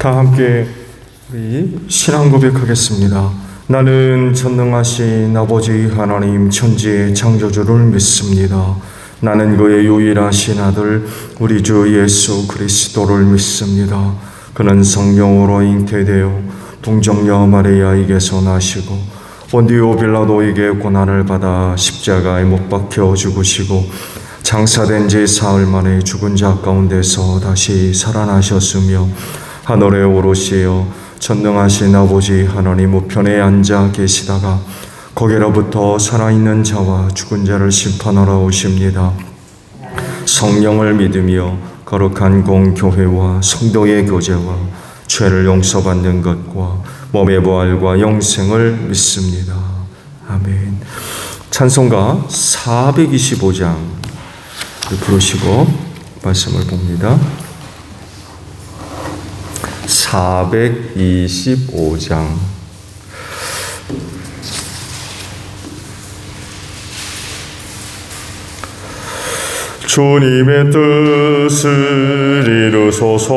다 함께 우리 신앙 고백하겠습니다. 나는 전능하신 아버지 하나님 천지의 창조주를 믿습니다. 나는 그의 유일하신 아들 우리 주 예수 그리스도를 믿습니다. 그는 성령으로 잉태되어 동정녀 마리아에게서 나시고 본디오 빌라도에게 고난을 받아 십자가에 못 박혀 죽으시고 장사된 지 사흘 만에 죽은 자 가운데서 다시 살아나셨으며 하늘에 오르시어 전능하신 아버지 하나님 우편에 앉아 계시다가 거기로부터 살아있는 자와 죽은 자를 심판하러 오십니다. 성령을 믿으며 거룩한 공교회와 성도의 교제와 죄를 용서받는 것과 몸의 부활과 영생을 믿습니다. 아멘. 찬송가 425장 부르시고 말씀을 봅니다. 425장 주님의 뜻을 이루소서.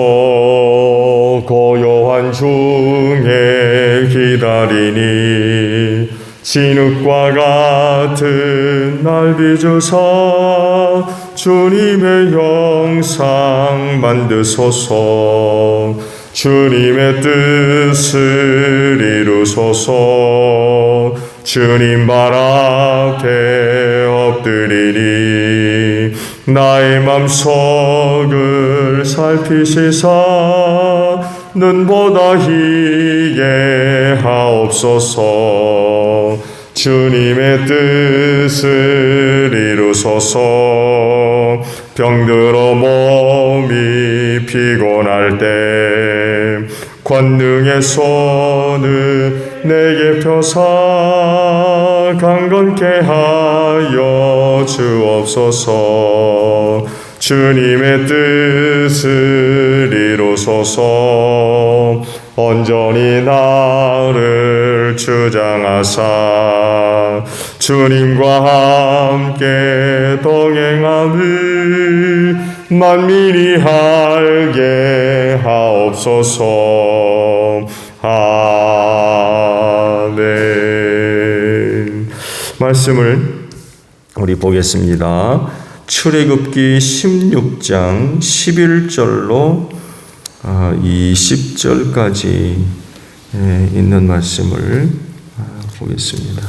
고요한 중에 기다리니 진흙과 같은 날 빚으사 주님의 형상 만드소서. 주님의 뜻을 이루소서. 주님 발 앞에 엎드리니 나의 맘속을 살피시사 눈보다 희게 하옵소서. 주님의 뜻을 이루소서. 병들어 몸이 피곤할 때 권능의 손을 내게 펴사 강건케 하여 주옵소서. 주님의 뜻을 이루소서. 온전히 나를 주장하사 주님과 함께 동행함을 만민이 알게 하옵소서. 아멘. 말씀을 우리 보겠습니다. 출애굽기 16장 11절로 20절까지 있는 말씀을 보겠습니다.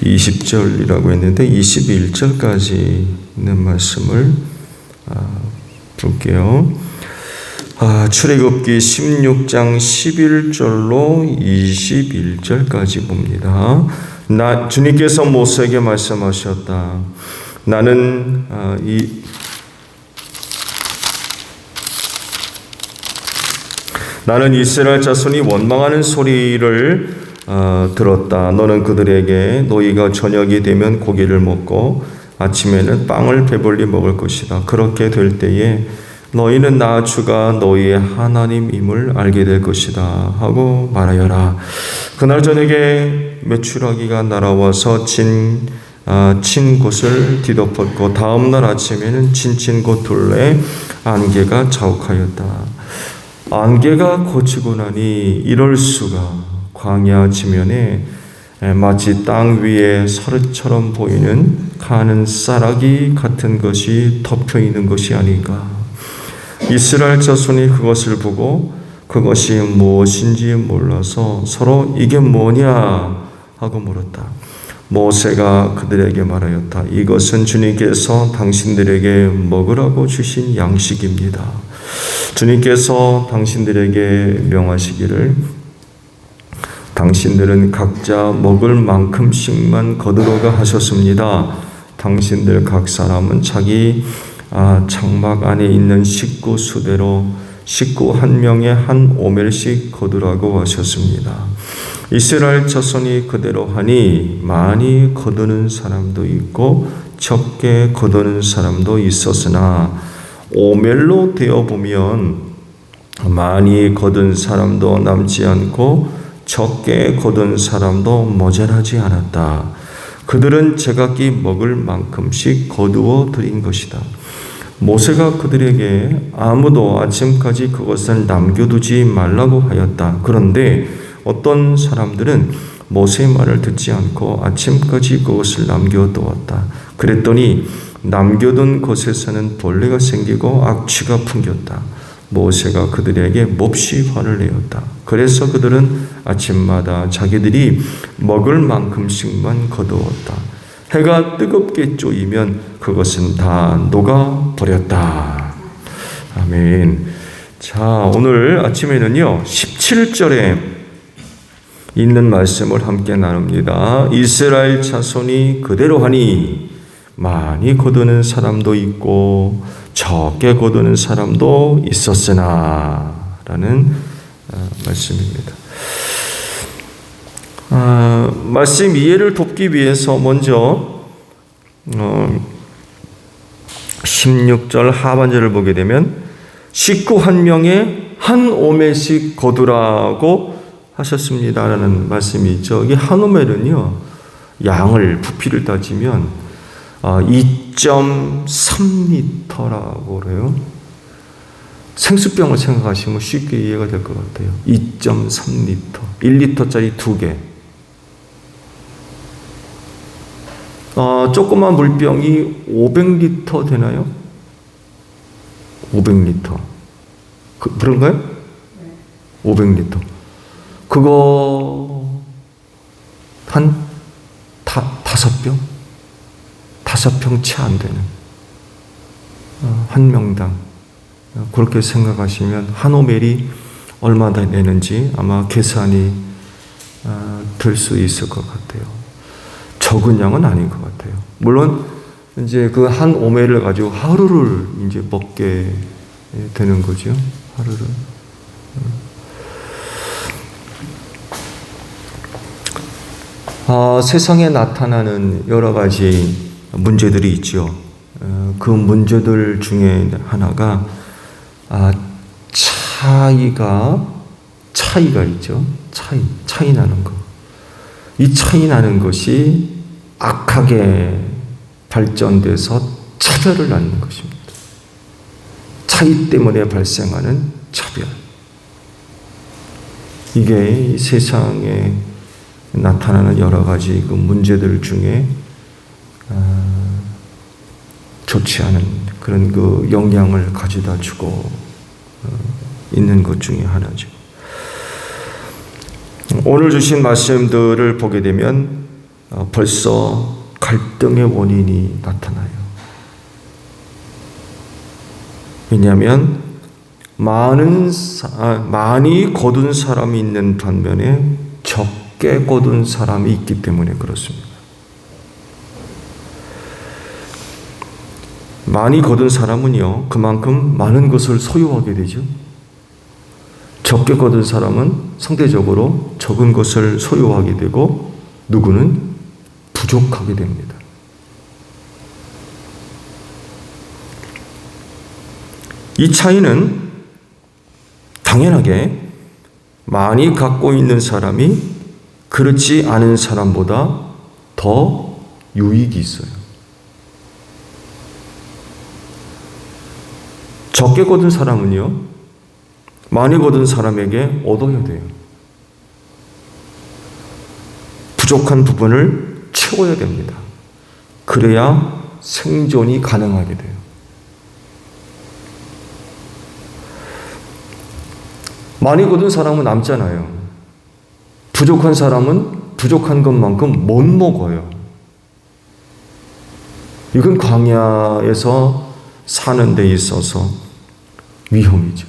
20절이라고 했는데 21절까지 있는 말씀을 볼게요. 출애굽기 16장 11절로 21절까지 봅니다. 주님께서 모세에게 말씀하셨다. 나는 이스라엘 자손이 원망하는 소리를 들었다. 너는 그들에게 너희가 저녁이 되면 고기를 먹고 아침에는 빵을 배불리 먹을 것이다. 그렇게 될 때에 너희는 나 주가 너희의 하나님임을 알게 될 것이다 하고 말하여라. 그날 저녁에 메추라기가 날아와서 친 곳을 뒤덮었고 다음날 아침에는 친 곳 둘레 안개가 자욱하였다. 안개가 걷히고 나니 이럴 수가. 광야 지면에 마치 땅 위에 서르처럼 보이는 가는 쌀아기 같은 것이 덮여 있는 것이 아닌가. 이스라엘 자손이 그것을 보고 그것이 무엇인지 몰라서 서로 이게 뭐냐 하고 물었다. 모세가 그들에게 말하였다. 이것은 주님께서 당신들에게 먹으라고 주신 양식입니다. 주님께서 당신들에게 명하시기를 당신들은 각자 먹을 만큼씩만 거두어가 하셨습니다. 당신들 각 사람은 자기 장막 안에 있는 식구 수대로 식구 한 명에 한 오멜씩 거두라고 하셨습니다. 이스라엘 자손이 그대로 하니 많이 거두는 사람도 있고 적게 거두는 사람도 있었으나 오멜로 되어보면 많이 거둔 사람도 남지 않고 적게 거둔 사람도 모자라지 않았다. 그들은 제각기 먹을 만큼씩 거두어 드린 것이다. 모세가 그들에게 아무도 아침까지 그것을 남겨두지 말라고 하였다. 그런데 어떤 사람들은 모세의 말을 듣지 않고 아침까지 그것을 남겨두었다. 그랬더니 남겨둔 것에서는 벌레가 생기고 악취가 풍겼다. 모세가 그들에게 몹시 화를 내었다. 그래서 그들은 아침마다 자기들이 먹을 만큼씩만 거두었다. 해가 뜨겁게 쪼이면 그것은 다 녹아버렸다. 아멘. 자, 오늘 아침에는요 17절에 있는 말씀을 함께 나눕니다. 이스라엘 자손이 그대로 하니 많이 거두는 사람도 있고 적게 거두는 사람도 있었으나 라는 말씀입니다. 말씀 이해를 돕기 위해서 먼저 16절 하반절을 보게 되면 식구 한 명에 한 오멜씩 거두라고 하셨습니다라는 말씀이 있죠. 이 한 오멜은요 양을 부피를 따지면 2.3리터라고 그래요. 생수병을 생각하시면 쉽게 이해가 될 것 같아요. 2.3리터, 1리터짜리 2개. 조그만 물병이 500리터 되나요? 500리터. 그런가요? 네. 500리터. 그거 한 5병? 5병 채 안 되는 한 명당 그렇게 생각하시면 한 오멜이 얼마나 되는지 아마 계산이 될 수 있을 것 같아요. 적은 양은 아닌 것 같아요. 물론 이제 그 한 오멜을 가지고 하루를 이제 먹게 되는 거죠. 하루를. 세상에 나타나는 여러 가지 문제들이 있죠. 그 문제들 중에 하나가 차이가 있죠. 차이 나는 거. 이 차이 나는 것이 악하게 발전돼서 차별을 낳는 것입니다. 차이 때문에 발생하는 차별. 이게 이 세상에 나타나는 여러 가지 그 문제들 중에 좋지 않은 그런 그 영향을 가져다 주고 있는 것 중에 하나죠. 오늘 주신 말씀들을 보게 되면 벌써 갈등의 원인이 나타나요. 왜냐하면 많이 거둔 사람이 있는 반면에 적게 거둔 사람이 있기 때문에 그렇습니다. 많이 거둔 사람은요, 그만큼 많은 것을 소유하게 되죠. 적게 거둔 사람은 상대적으로 적은 것을 소유하게 되고, 누구는 부족하게 됩니다. 이 차이는 당연하게 많이 갖고 있는 사람이 그렇지 않은 사람보다 더 유익이 있어요. 적게 거둔 사람은요, 많이 거둔 사람에게 얻어야 돼요. 부족한 부분을 채워야 됩니다. 그래야 생존이 가능하게 돼요. 많이 거둔 사람은 남잖아요. 부족한 사람은 부족한 것만큼 못 먹어요. 이건 광야에서 사는 데 있어서 위험이죠.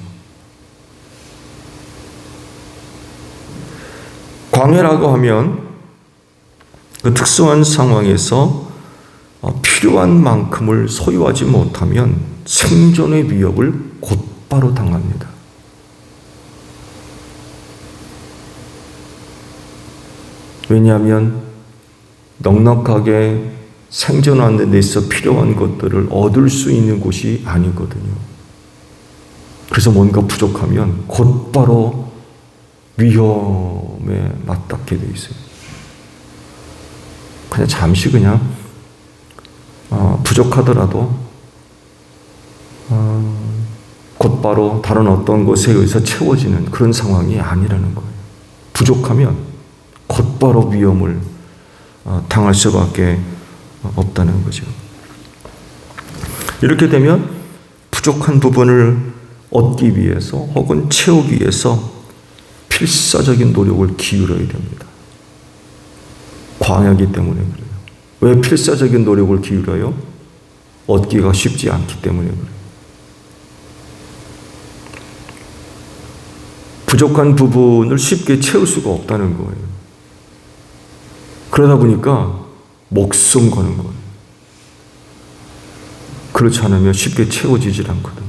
광야라고 하면 그 특수한 상황에서 필요한 만큼을 소유하지 못하면 생존의 위협을 곧바로 당합니다. 왜냐하면 넉넉하게 생존하는 데 있어 필요한 것들을 얻을 수 있는 곳이 아니거든요. 그래서 뭔가 부족하면 곧바로 위험에 맞닿게 돼 있어요. 그냥 잠시 부족하더라도 곧바로 다른 어떤 것에 의해서 채워지는 그런 상황이 아니라는 거예요. 부족하면 곧바로 위험을 당할 수밖에 없다는 거죠. 이렇게 되면 부족한 부분을 얻기 위해서 혹은 채우기 위해서 필사적인 노력을 기울여야 됩니다. 광야이기 때문에 그래요. 왜 필사적인 노력을 기울여요? 얻기가 쉽지 않기 때문에 그래요. 부족한 부분을 쉽게 채울 수가 없다는 거예요. 그러다 보니까 목숨 거는 거예요. 그렇지 않으면 쉽게 채워지질 않거든.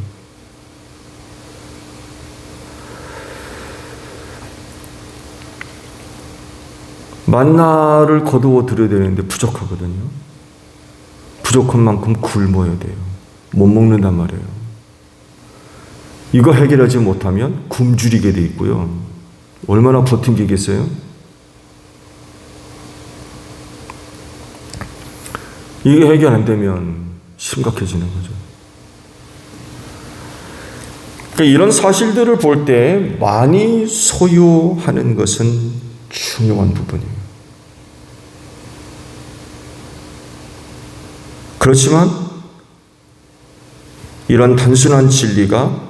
만나를 거두어 드려야 되는데 부족하거든요. 부족한 만큼 굶어야 돼요. 못 먹는단 말이에요. 이거 해결하지 못하면 굶주리게 돼 있고요. 얼마나 버팅기겠어요? 이게 해결 안 되면 심각해지는 거죠. 그러니까 이런 사실들을 볼 때 많이 소유하는 것은 중요한 부분이에요. 그렇지만 이런 단순한 진리가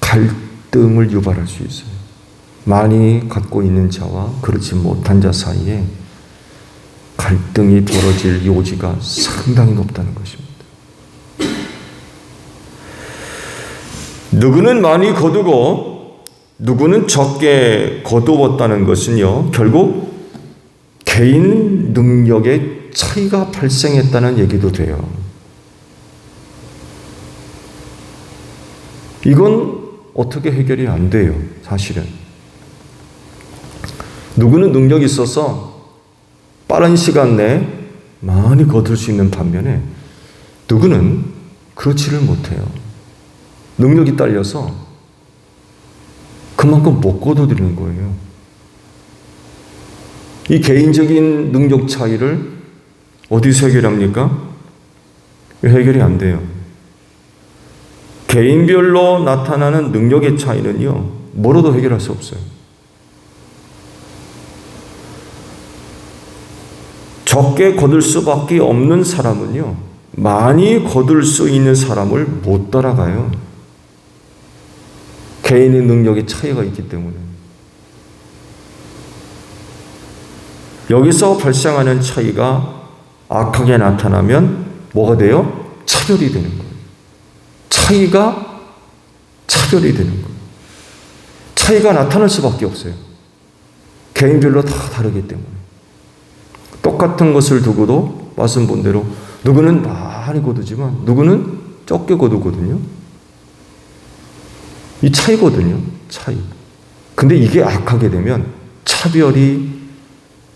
갈등을 유발할 수 있어요. 많이 갖고 있는 자와 그렇지 못한 자 사이에 갈등이 벌어질 요지가 상당히 높다는 것입니다. 누구는 많이 거두고 누구는 적게 거두었다는 것은요, 결국 개인 능력의 차이가 발생했다는 얘기도 돼요. 이건 어떻게 해결이 안 돼요, 사실은. 누구는 능력이 있어서 빠른 시간 내에 많이 거둘 수 있는 반면에 누구는 그렇지를 못해요. 능력이 딸려서 그만큼 못 거둬들이는 거예요. 이 개인적인 능력 차이를 어디서 해결합니까? 해결이 안 돼요. 개인별로 나타나는 능력의 차이는요, 뭐로도 해결할 수 없어요. 적게 거둘 수밖에 없는 사람은요, 많이 거둘 수 있는 사람을 못 따라가요. 개인의 능력의 차이가 있기 때문에. 여기서 발생하는 차이가 악하게 나타나면 뭐가 돼요? 차별이 되는 거예요. 차이가 차별이 되는 거예요. 차이가 나타날 수밖에 없어요. 개인별로 다 다르기 때문에. 똑같은 것을 두고도 말씀 본 대로 누구는 많이 거두지만 누구는 적게 거두거든요. 이 차이거든요. 차이. 근데 이게 악하게 되면 차별이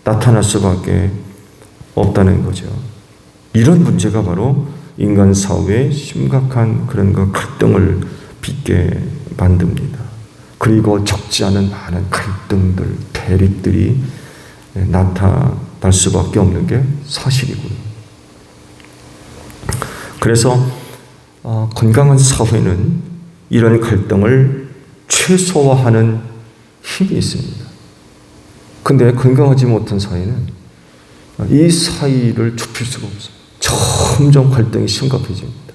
나타날 수밖에 없다는 거죠. 이런 문제가 바로 인간 사회의 심각한 그런 갈등을 빚게 만듭니다. 그리고 적지 않은 많은 갈등들, 대립들이 나타날 수밖에 없는 게 사실이고요. 그래서 건강한 사회는 이런 갈등을 최소화하는 힘이 있습니다. 근데 건강하지 못한 사회는 이 사이를 좁힐 수가 없어요. 점점 갈등이 심각해집니다.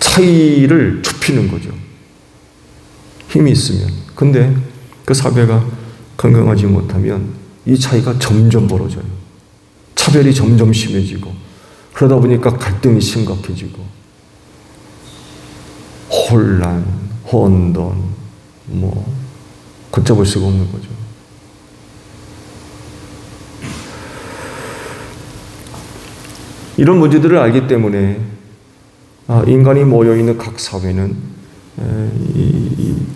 차이를 좁히는 거죠. 힘이 있으면. 근데 그 사회가 건강하지 못하면 이 차이가 점점 벌어져요. 차별이 점점 심해지고 그러다 보니까 갈등이 심각해지고 혼란, 혼돈, 걷잡을 수가 없는 거죠. 이런 문제들을 알기 때문에 인간이 모여있는 각 사회는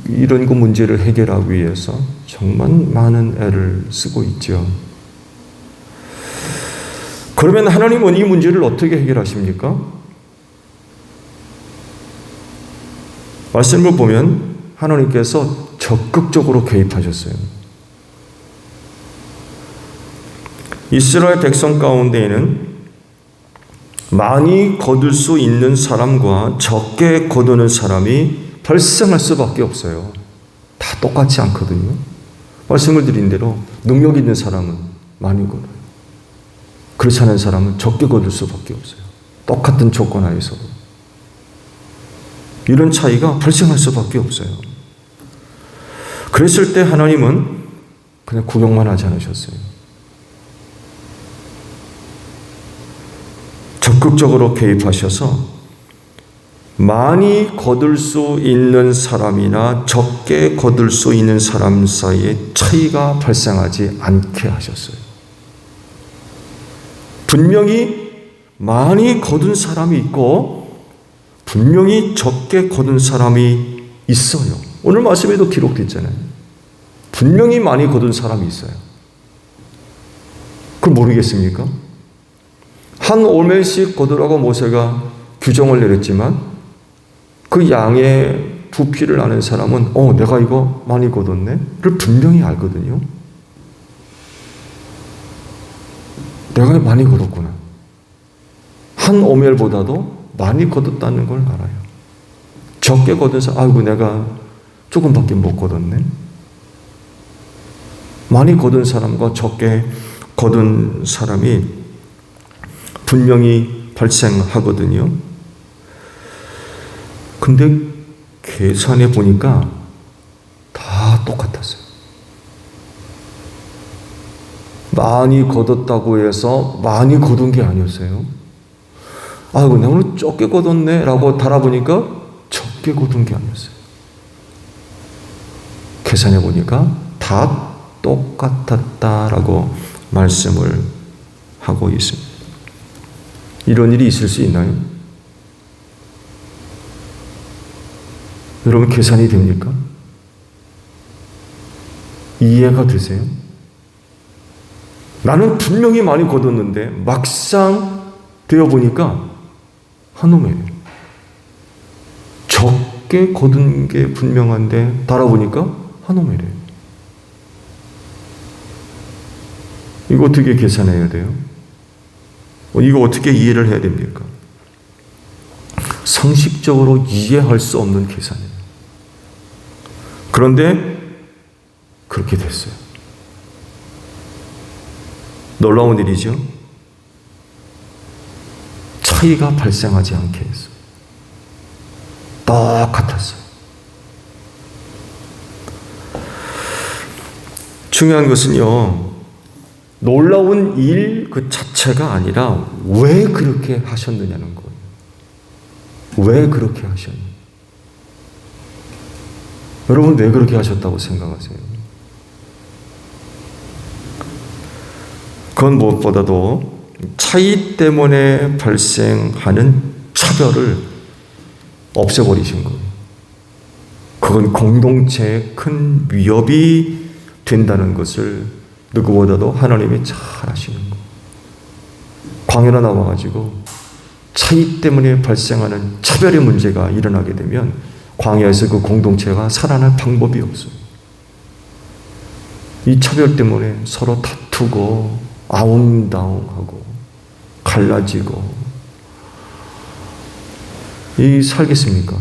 이런 그 문제를 해결하기 위해서 정말 많은 애를 쓰고 있죠. 그러면 하나님은 이 문제를 어떻게 해결하십니까? 말씀을 보면 하나님께서 적극적으로 개입하셨어요. 이스라엘 백성 가운데에는 많이 거둘 수 있는 사람과 적게 거두는 사람이 발생할 수밖에 없어요. 다 똑같지 않거든요. 말씀을 드린 대로 능력 있는 사람은 많이 거둬요. 그렇지 않은 사람은 적게 거둘 수밖에 없어요. 똑같은 조건 하에서. 이런 차이가 발생할 수밖에 없어요. 그랬을 때 하나님은 그냥 구경만 하지 않으셨어요. 적극적으로 개입하셔서 많이 거둘 수 있는 사람이나 적게 거둘 수 있는 사람 사이에 차이가 발생하지 않게 하셨어요. 분명히 많이 거둔 사람이 있고 분명히 적게 거둔 사람이 있어요. 오늘 말씀에도 기록됐잖아요. 분명히 많이 거둔 사람이 있어요. 그걸 모르겠습니까? 한 오멜씩 거두라고 모세가 규정을 내렸지만 그 양의 부피를 아는 사람은 내가 이거 많이 거뒀네? 를 분명히 알거든요. 내가 많이 거뒀구나. 한 오멜보다도 많이 거뒀다는 걸 알아요. 적게 거둔 사람, 아이고 내가 조금밖에 못 거뒀네. 많이 거둔 사람과 적게 거둔 사람이 분명히 발생하거든요. 근데 계산해 보니까 다 똑같았어요. 많이 거뒀다고 해서 많이 거둔 게 아니었어요. 아이고 내가 오늘 적게 거뒀네 라고 달아보니까 적게 거둔 게 아니었어요. 계산해 보니까 다 똑같았다라고 말씀을 하고 있습니다. 이런 일이 있을 수 있나요? 여러분 계산이 됩니까? 이해가 되세요? 나는 분명히 많이 거뒀는데 막상 되어보니까 한 오멜이에요. 적게 거둔 게 분명한데 달아보니까 한 오멜이에요. 이거 어떻게 계산해야 돼요? 이거 어떻게 이해를 해야 됩니까? 상식적으로 이해할 수 없는 계산이에요. 그런데 그렇게 됐어요. 놀라운 일이죠. 차이가 발생하지 않게 했어요. 똑같았어요. 중요한 것은요, 놀라운 일 그 자체가 아니라 왜 그렇게 하셨느냐는 거예요. 왜 그렇게 하셨느냐. 여러분 왜 그렇게 하셨다고 생각하세요? 그건 무엇보다도 차이 때문에 발생하는 차별을 없애버리신 거예요. 그건 공동체에 큰 위협이 된다는 것을 누구보다도 하나님이 잘 아시는 거예요. 광야로 나와가지고 차이 때문에 발생하는 차별의 문제가 일어나게 되면 광야에서 그 공동체가 살아날 방법이 없어요. 이 차별 때문에 서로 다투고 아웅다웅하고 갈라지고 이 살겠습니까?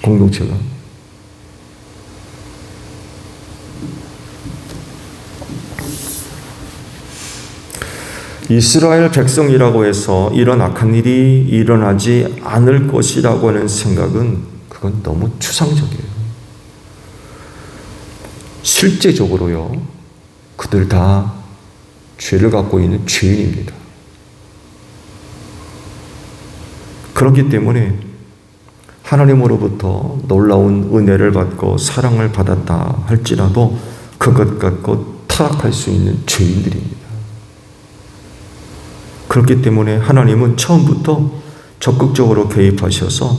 공동체가. 이스라엘 백성이라고 해서 이런 악한 일이 일어나지 않을 것이라고 하는 생각은 그건 너무 추상적이에요. 실제적으로요, 그들 다 죄를 갖고 있는 죄인입니다. 그렇기 때문에 하나님으로부터 놀라운 은혜를 받고 사랑을 받았다 할지라도 그것 갖고 타락할 수 있는 죄인들입니다. 그렇기 때문에 하나님은 처음부터 적극적으로 개입하셔서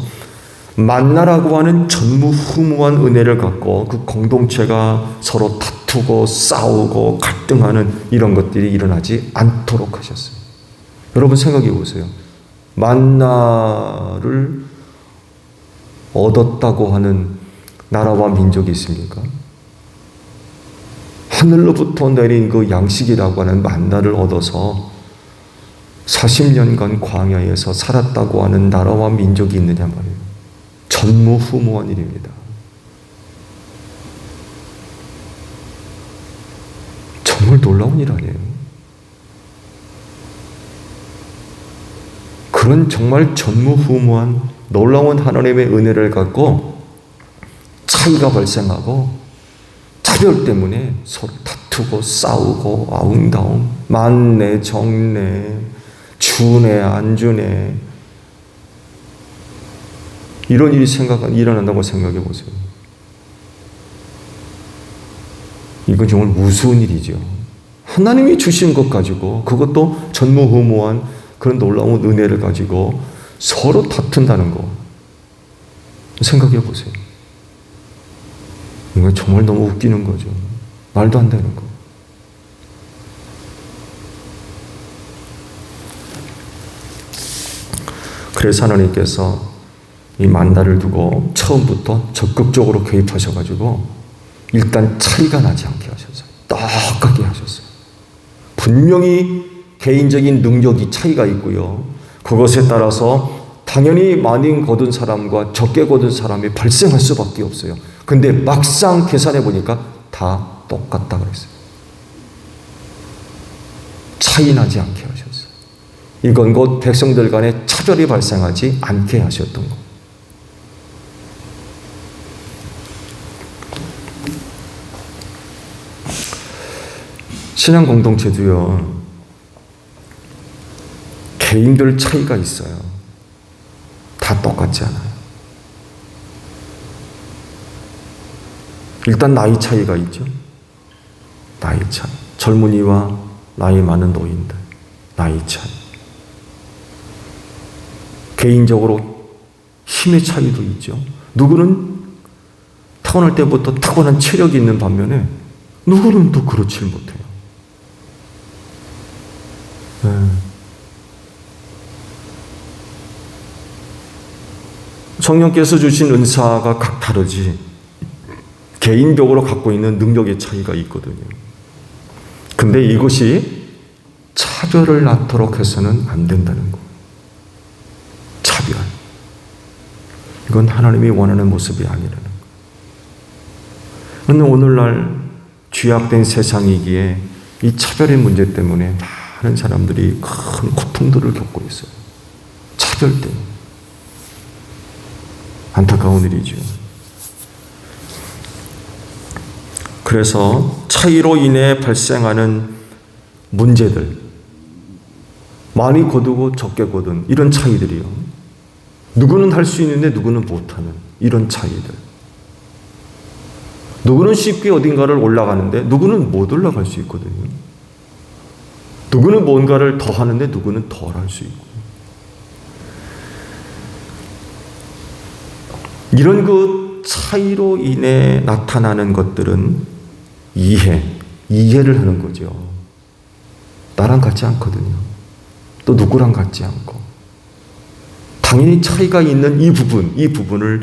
만나라고 하는 전무후무한 은혜를 갖고 그 공동체가 서로 다투고 싸우고 갈등하는 이런 것들이 일어나지 않도록 하셨어요. 여러분 생각해 보세요. 만나를 얻었다고 하는 나라와 민족이 있습니까? 하늘로부터 내린 그 양식이라고 하는 만나를 얻어서 40년간 광야에서 살았다고 하는 나라와 민족이 있느냐 말이에요. 전무후무한 일입니다. 정말 놀라운 일 아니에요? 그런 정말 전무후무한 놀라운 하나님의 은혜를 갖고 차이가 발생하고 차별 때문에 서로 다투고 싸우고 아웅다웅 맞네 정네 주네 안 주네 이런 일이 일어난다고 생각해 보세요. 이건 정말 무서운 일이죠. 하나님이 주신 것 가지고 그것도 전무후무한 그런 놀라운 은혜를 가지고 서로 다툰다는 거 생각해 보세요. 이건 정말 너무 웃기는 거죠. 말도 안 되는 거. 그래서 하나님께서 이 만나를 두고 처음부터 적극적으로 개입하셔가지고 일단 차이가 나지 않게 하셨어요. 똑같게 하셨어요. 분명히 개인적인 능력이 차이가 있고요. 그것에 따라서 당연히 많이 거둔 사람과 적게 거둔 사람이 발생할 수밖에 없어요. 근데 막상 계산해 보니까 다 똑같다 그랬어요. 차이 나지 않게 하셨어요. 이건 곧 백성들 간에 차별이 발생하지 않게 하셨던 것. 신앙 공동체도요, 개인별 차이가 있어요. 다 똑같지 않아요. 일단 나이 차이가 있죠. 나이 차이. 젊은이와 나이 많은 노인들. 나이 차이. 개인적으로 힘의 차이도 있죠. 누구는 타고날 때부터 타고난 체력이 있는 반면에 누구는 또 그렇지 못해요. 성령께서 주신 은사가 각 다르지 개인적으로 갖고 있는 능력의 차이가 있거든요. 근데 이것이 차별을 낳도록 해서는 안 된다는 거. 차별. 이건 하나님이 원하는 모습이 아니라는 거. 그런데 오늘날 죄악된 세상이기에 이 차별의 문제 때문에 많은 사람들이 큰 고통들을 겪고 있어요. 차별 때문에. 안타까운 일이죠. 그래서 차이로 인해 발생하는 문제들, 많이 거두고 적게 거둔 이런 차이들이요. 누구는 할 수 있는데 누구는 못하는 이런 차이들. 누구는 쉽게 어딘가를 올라가는데 누구는 못 올라갈 수 있거든요. 누구는 뭔가를 더 하는데 누구는 덜 할 수 있고. 이런 그 차이로 인해 나타나는 것들은 이해를 하는 거죠. 나랑 같지 않거든요. 또 누구랑 같지 않고. 당연히 차이가 있는 이 부분을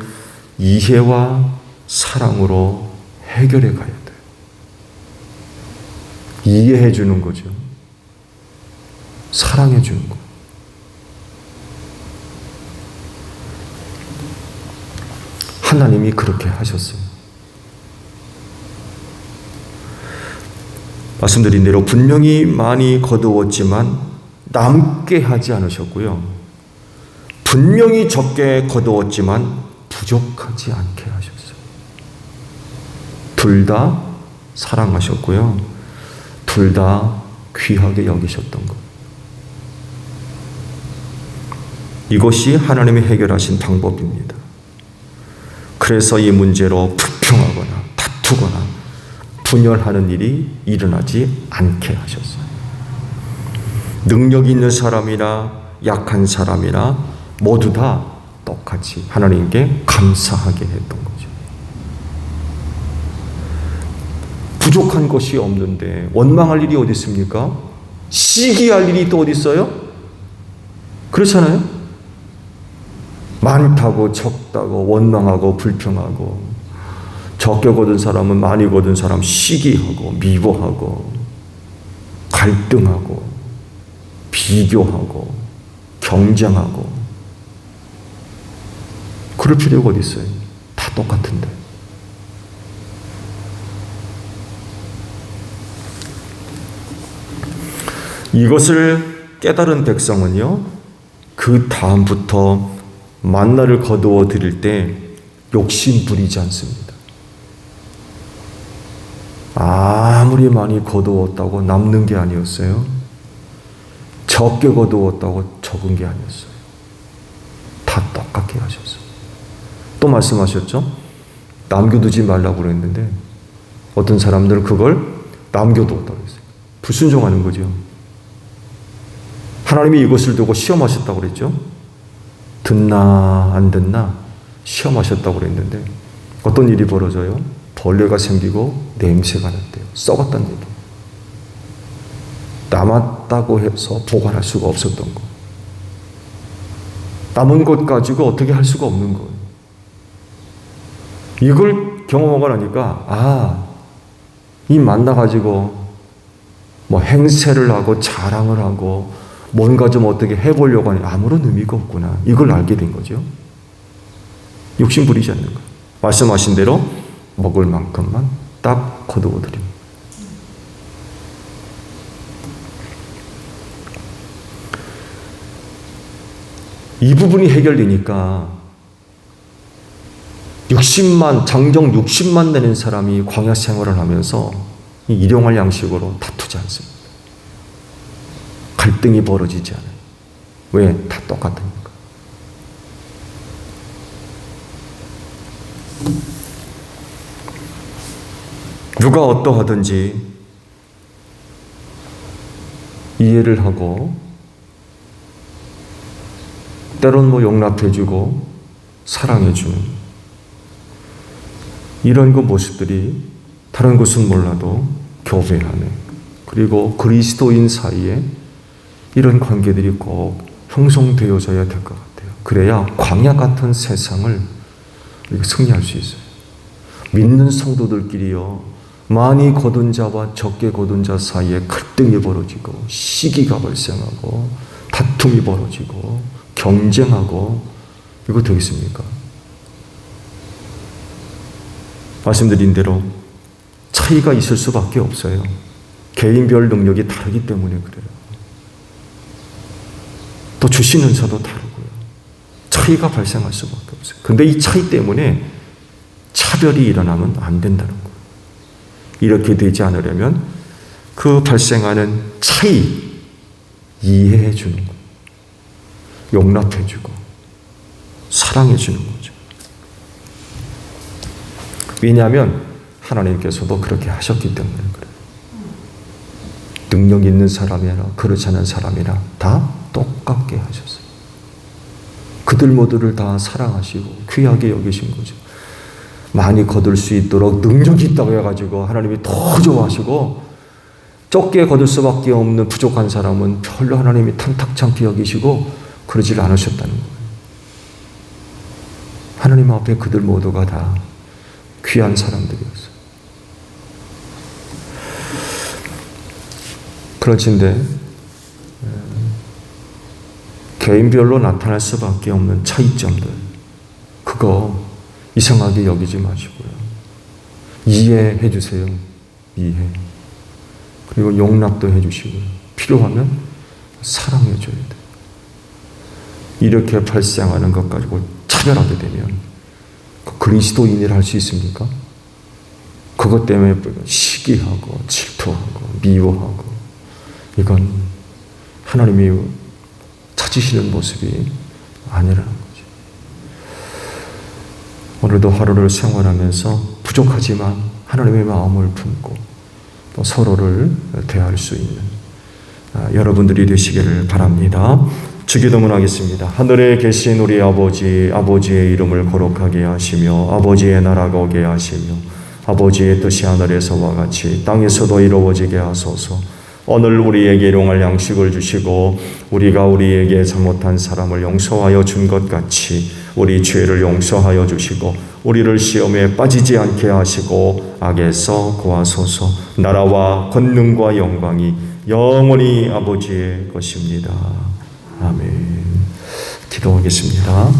이해와 사랑으로 해결해 가야 돼요. 이해해 주는 거죠. 사랑해 주는 거. 하나님이 그렇게 하셨어요. 말씀드린 대로 분명히 많이 거두었지만 남게 하지 않으셨고요. 분명히 적게 거두었지만 부족하지 않게 하셨어요. 둘 다 사랑하셨고요. 둘 다 귀하게 여기셨던 것. 이것이 하나님이 해결하신 방법입니다. 그래서 이 문제로 불평하거나 다투거나 분열하는 일이 일어나지 않게 하셨어요. 능력 있는 사람이나 약한 사람이나 모두 다 똑같이 하나님께 감사하게 했던 거죠. 부족한 것이 없는데 원망할 일이 어디 있습니까? 시기할 일이 또 어디 있어요? 그렇잖아요? 많다고 적다고 원망하고 불평하고 적게 거둔 사람은 많이 거둔 사람 시기하고 미워하고 갈등하고 비교하고 경쟁하고 그럴 필요가 어디 있어요? 다 똑같은데. 이것을 깨달은 백성은요, 그 다음부터 만나를 거두어 드릴 때 욕심 부리지 않습니다. 아무리 많이 거두었다고 남는 게 아니었어요. 적게 거두었다고 적은 게 아니었어요. 다 똑같게 하셨어요. 또 말씀하셨죠? 남겨두지 말라고 그랬는데 어떤 사람들은 그걸 남겨두었다고 했어요. 불순종하는 거죠. 하나님이 이것을 두고 시험하셨다고 그랬죠. 듣나 안 듣나 시험하셨다고 그랬는데 어떤 일이 벌어져요? 벌레가 생기고 냄새가 났대요. 썩었다는 얘기. 남았다고 해서 보관할 수가 없었던 거. 남은 것 가지고 어떻게 할 수가 없는 거예요. 이걸 경험하고 나니까 이 만나 가지고 뭐 행세를 하고 자랑을 하고 뭔가 좀 어떻게 해보려고 하니 아무런 의미가 없구나. 이걸 알게 된 거죠. 욕심 부리지 않는 거예요. 말씀하신 대로 먹을 만큼만 딱 거두어 드립니다. 이 부분이 해결되니까 장정 60만 내는 사람이 광야 생활을 하면서 이 일용할 양식으로 다투지 않습니다. 갈등이 벌어지지 않아요. 왜? 다 똑같으니까. 누가 어떠하든지 이해를 하고 때론 용납해주고 사랑해주는 이런 그 모습들이 다른 곳은 몰라도 교회 안에 그리고 그리스도인 사이에 이런 관계들이 꼭 형성되어져야 될 것 같아요. 그래야 광야 같은 세상을 승리할 수 있어요. 믿는 성도들끼리요, 많이 거둔 자와 적게 거둔 자 사이에 갈등이 벌어지고 시기가 발생하고 다툼이 벌어지고 경쟁하고 이거 되겠습니까? 말씀드린 대로 차이가 있을 수밖에 없어요. 개인별 능력이 다르기 때문에 그래요. 또 주신 은사도 다르고요. 차이가 발생할 수밖에 없어요. 근데 이 차이 때문에 차별이 일어나면 안 된다는 거예요. 이렇게 되지 않으려면 그 발생하는 차이 이해해 주는 거예요. 용납해 주고 사랑해 주는 거죠. 왜냐하면 하나님께서도 그렇게 하셨기 때문에 그래요. 능력 있는 사람이나 그렇지 않은 사람이나 다 똑같게 하셨어요. 그들 모두를 다 사랑하시고 귀하게 여기신 거죠. 많이 거둘 수 있도록 능력이 있다고 해가지고 하나님이 더 좋아하시고 적게 거둘 수밖에 없는 부족한 사람은 별로 하나님이 탐탁치 않게 여기시고 그러질 않으셨다는 거예요. 하나님 앞에 그들 모두가 다 귀한 사람들이었어요. 그렇진데 개인별로 나타날 수밖에 없는 차이점들, 그거 이상하게 여기지 마시고요. 이해해 주세요. 이해. 그리고 용납도 해 주시고요. 필요하면 사랑해 줘야 돼요. 이렇게 발생하는 것 가지고 차별하게 되면 그리스도인이라 할 수 있습니까? 그것 때문에 시기하고 질투하고 미워하고 이건 하나님이 찾으시는 모습이 아니라는 거죠. 오늘도 하루를 생활하면서 부족하지만 하나님의 마음을 품고 또 서로를 대할 수 있는 여러분들이 되시기를 바랍니다. 주기도문 하겠습니다. 하늘에 계신 우리 아버지, 아버지의 이름을 거룩하게 하시며 아버지의 나라가 오게 하시며 아버지의 뜻이 하늘에서와 같이 땅에서도 이루어지게 하소서. 오늘 우리에게 일용할 양식을 주시고 우리가 우리에게 잘못한 사람을 용서하여 준 것 같이 우리 죄를 용서하여 주시고 우리를 시험에 빠지지 않게 하시고 악에서 구하소서. 나라와 권능과 영광이 영원히 아버지의 것입니다. 아멘. 기도하겠습니다.